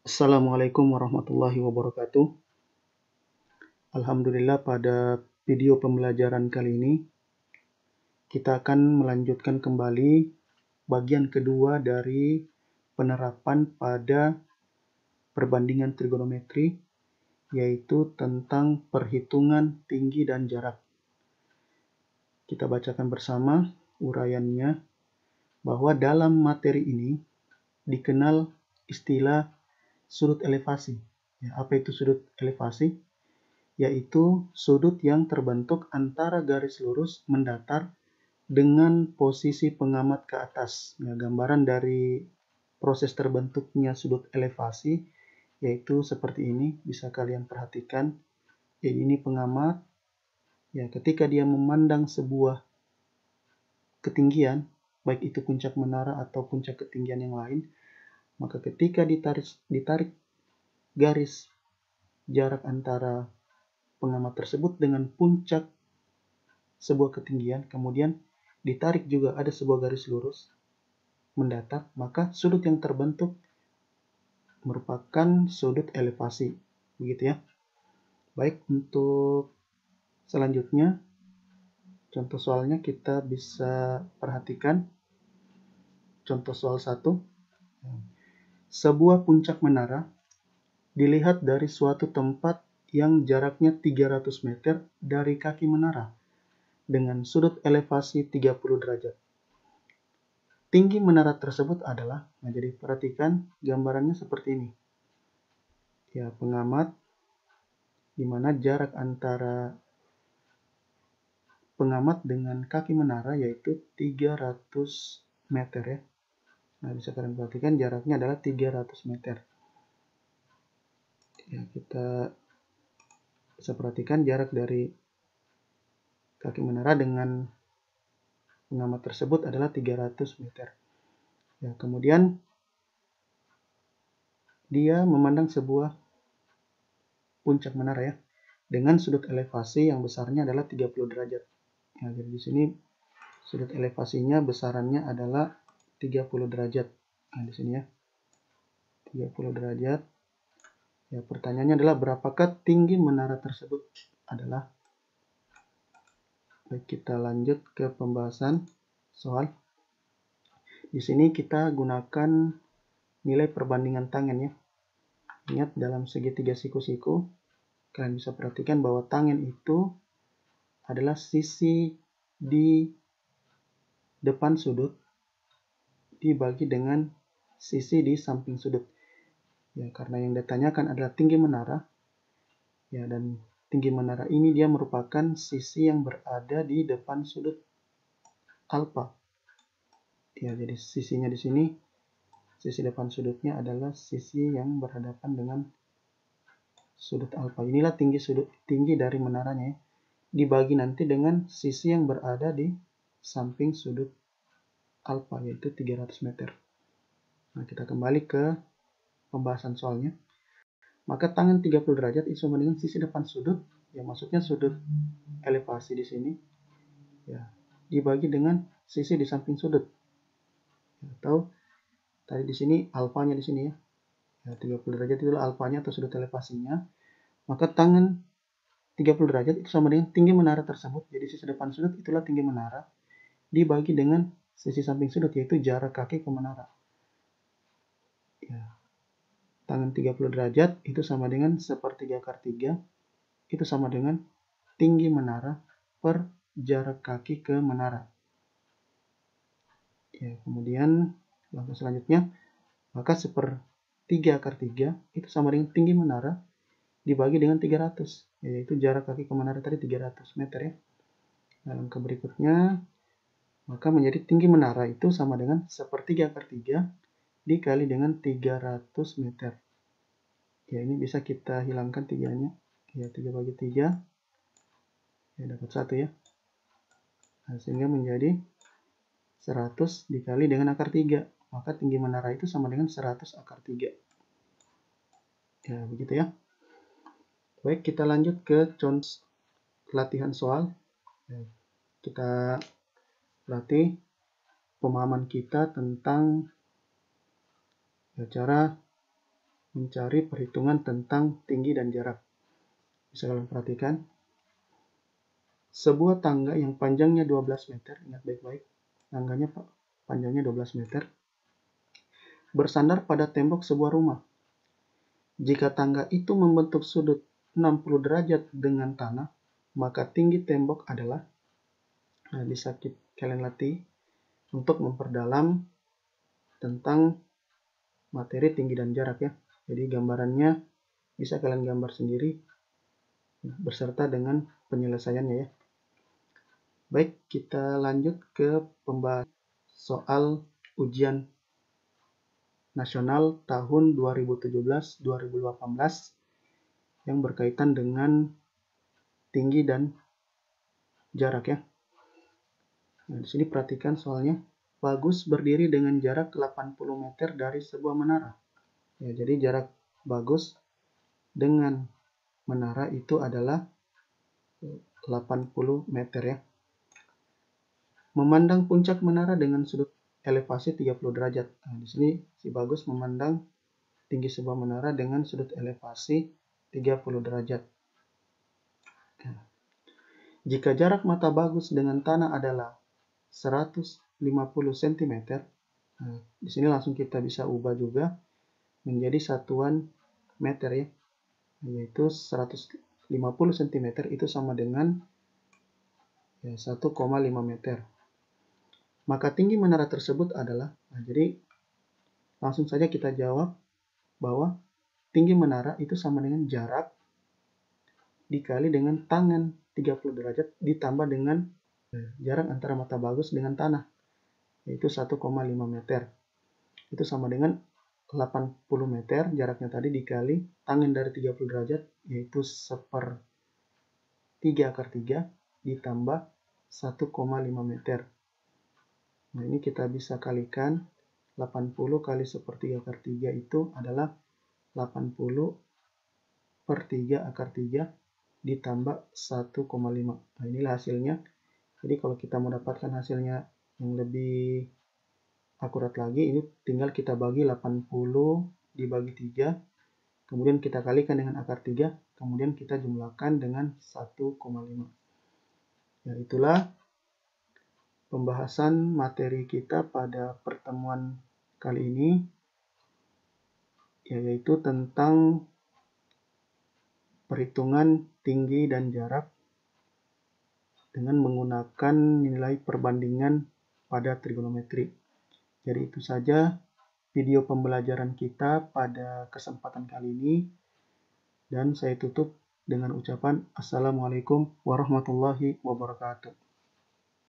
Assalamualaikum warahmatullahi wabarakatuh. Alhamdulillah, pada video pembelajaran kali ini kita akan melanjutkan kembali bagian kedua dari penerapan pada perbandingan trigonometri, yaitu tentang perhitungan tinggi dan jarak. Kita bacakan bersama uraiannya, bahwa dalam materi ini dikenal istilah sudut elevasi. Apa itu sudut elevasi? Yaitu sudut yang terbentuk antara garis lurus mendatar dengan posisi pengamat ke atas. Gambaran dari proses terbentuknya sudut elevasi yaitu seperti ini, bisa kalian perhatikan. Ini pengamat. Ketika dia memandang sebuah ketinggian, baik itu puncak menara atau puncak ketinggian yang lain, maka ketika ditarik garis jarak antara pengamat tersebut dengan puncak sebuah ketinggian, kemudian ditarik juga ada sebuah garis lurus mendatar, maka sudut yang terbentuk merupakan sudut elevasi. Begitu ya. Baik, untuk selanjutnya contoh soalnya kita bisa perhatikan. Contoh soal 1. Sebuah puncak menara dilihat dari suatu tempat yang jaraknya 300 meter dari kaki menara dengan sudut elevasi 30 derajat. Tinggi menara tersebut adalah, jadi perhatikan gambarannya seperti ini. Pengamat, di mana jarak antara pengamat dengan kaki menara yaitu 300 meter ya. Bisa kalian perhatikan jaraknya adalah 300 meter. Kita bisa perhatikan jarak dari kaki menara dengan pengamat tersebut adalah 300 meter. Kemudian dia memandang sebuah puncak menara ya, dengan sudut elevasi yang besarnya adalah 30 derajat. Jadi di sini sudut elevasinya besarannya adalah 30 derajat. Di sini ya, 30 derajat. Pertanyaannya adalah berapakah tinggi menara tersebut adalah. Baik, kita lanjut ke pembahasan soal. Di sini kita gunakan nilai perbandingan tangen ya. Ingat, dalam segitiga siku-siku kalian bisa perhatikan bahwa tangen itu adalah sisi di depan sudut dibagi dengan sisi di samping sudut. Karena yang ditanyakan adalah tinggi menara, dan tinggi menara ini dia merupakan sisi yang berada di depan sudut alfa. Jadi sisinya di sini, sisi depan sudutnya adalah sisi yang berhadapan dengan sudut alfa. Inilah tinggi dari menaranya ya, dibagi nanti dengan sisi yang berada di samping sudut alfa yaitu 300 meter. Kita kembali ke pembahasan soalnya. Maka tangen 30 derajat itu sama dengan sisi depan sudut, maksudnya sudut elevasi di sini, dibagi dengan sisi di samping sudut. Atau tadi di sini alfanya di sini ya. 30 derajat itulah alfanya atau sudut elevasinya. Maka tangen 30 derajat itu sama dengan tinggi menara tersebut. Jadi sisi depan sudut itulah tinggi menara dibagi dengan sisi samping sudut yaitu jarak kaki ke menara. Tangen 30 derajat itu sama dengan 1/3 akar 3, itu sama dengan tinggi menara per jarak kaki ke menara. Kemudian langkah selanjutnya, maka 1/3 akar 3 itu sama dengan tinggi menara dibagi dengan 300, yaitu jarak kaki ke menara tadi 300 meter ya. Langkah berikutnya, maka menjadi tinggi menara itu sama dengan 1/3 akar 3 dikali dengan 300 meter. Ini bisa kita hilangkan 3-nya. 3 bagi 3. Dapat 1 ya. Sehingga menjadi 100 dikali dengan akar 3. Maka tinggi menara itu sama dengan 100 akar 3. Begitu ya. Baik, kita lanjut ke contoh latihan soal. Kita latih pemahaman kita tentang cara mencari perhitungan tentang tinggi dan jarak. Bisa kalian perhatikan. Sebuah tangga yang panjangnya 12 meter, ingat baik-baik, tangganya panjangnya 12 meter, bersandar pada tembok sebuah rumah. Jika tangga itu membentuk sudut 60 derajat dengan tanah, maka tinggi tembok adalah, bisa kalian latih untuk memperdalam tentang materi tinggi dan jarak ya. Jadi gambarannya bisa kalian gambar sendiri beserta dengan penyelesaiannya ya. Baik, kita lanjut ke pembahasan soal ujian nasional tahun 2017-2018 yang berkaitan dengan tinggi dan jarak ya. Nah, di sini perhatikan soalnya. Bagus berdiri dengan jarak 80 meter dari sebuah menara. Ya, jadi jarak Bagus dengan menara itu adalah 80 meter ya. Memandang puncak menara dengan sudut elevasi 30 derajat. Nah, di sini si Bagus memandang tinggi sebuah menara dengan sudut elevasi 30 derajat. Nah, jika jarak mata Bagus dengan tanah adalah 150 cm, nah, di sini langsung kita bisa ubah juga menjadi satuan meter ya, yaitu 150 cm itu sama dengan 1,5 meter. Maka tinggi menara tersebut adalah, jadi langsung saja kita jawab bahwa tinggi menara itu sama dengan jarak dikali dengan tangan 30 derajat ditambah dengan jarak antara mata Bagus dengan tanah, yaitu 1,5 meter. Itu sama dengan 80 meter jaraknya tadi dikali tangen dari 30 derajat, yaitu 1/3 akar 3 ditambah 1,5 meter. Nah, ini kita bisa kalikan. 80 kali 1/3 akar 3 itu adalah 80/3 akar 3 ditambah 1,5. Nah, inilah hasilnya. Jadi kalau kita mau dapatkan hasilnya yang lebih akurat lagi, ini tinggal kita bagi 80 dibagi 3, kemudian kita kalikan dengan akar 3, kemudian kita jumlahkan dengan 1,5. Ya, itulah pembahasan materi kita pada pertemuan kali ini, yaitu tentang perhitungan tinggi dan jarak dengan menggunakan nilai perbandingan pada trigonometri. Jadi itu saja video pembelajaran kita pada kesempatan kali ini, dan saya tutup dengan ucapan Assalamualaikum warahmatullahi wabarakatuh.